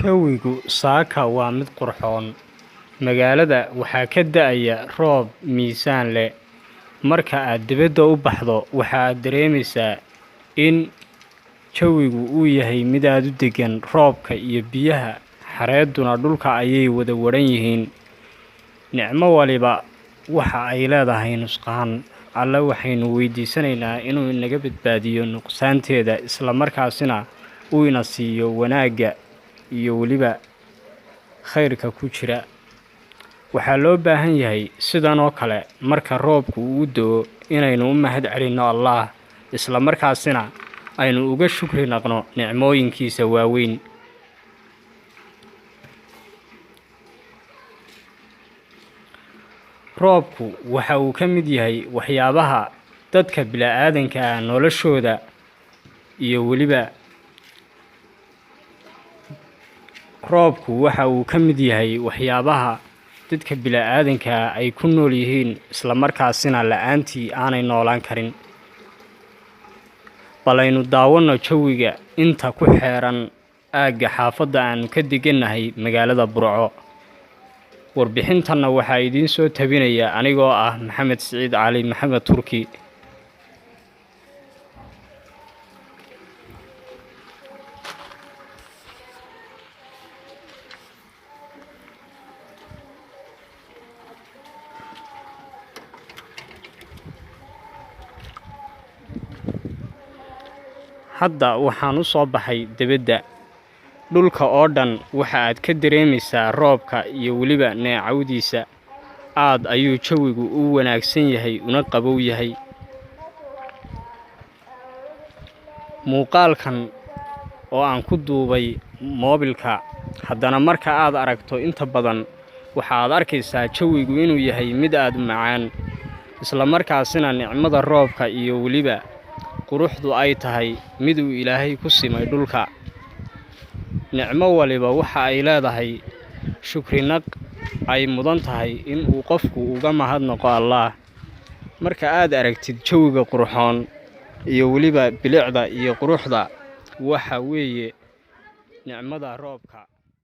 Jawigu saaka waa mid qurxoon. Magaalada waxaa ka da'aya roob miisaan leh. Marka aad dibadda u baxdo, waxaad dareemaysaa in jawigu uu yahay mid aad u deggan. Roobka iyo biyaha xareeduna dhulka ayay wada waran yihiin. Nicmo waliba waxa ay leedahay nusqaan. Alle waxaynu weydiisanaynaa inuu inaga badbaadiyo nuqsaanteeda, isla markaasina uu ina siiyo wanaagga iyo weliba khayrka ku jira. Waxaa loo baahan yahay sidan oo kale marka roobku uu da'o inaynu u mahad celinno Allah, isla markaasina aynu uga shukri naqno nicmooyinkiisa waaweyn. Roobku waxa uu ka mid yahay waxyaabaha dadka bini'aadanka ah noloshooda iyo weliba dadka bini'aadanka ay ku nool yihiin, isla markaasina la'aantii aanay noolaan karin. Balaynu daawanno jawiga inta ku xeeran aagga xaafadda aanu ka degannahay magaalada Burco. Warbixintanna waxaa idiin soo tabinaya anigoo ah Maxamed Siciid Cali Maxamed Turki. Hadda waxaan u soo baxay dibadda. Dhulka oo dhan waxa aad ka dareemaysaa roobka iyo weliba neecawdiisa. Aad ayuu jawigu u wanaagsan yahay una qabow yahay. Muuqaalkan oo aan ku duubay moobilka, haddana marka aad aragto inta badan waxaad arkaysaa jawigu inuu yahay mid aad u macaan, isla markaasina nicmada roobka iyo weliba quruxdu ay tahay mid uu Ilaahay ku simay dhulka. Nicmo waliba waxa ay leedahay shukrinaq ay mudan tahay in uu qofku uga mahadnaqo Allah. Marka aad aragtid jawiga qurxoon iyo weliba bilicda iyo quruxda, waxa weeye nicmada roobka.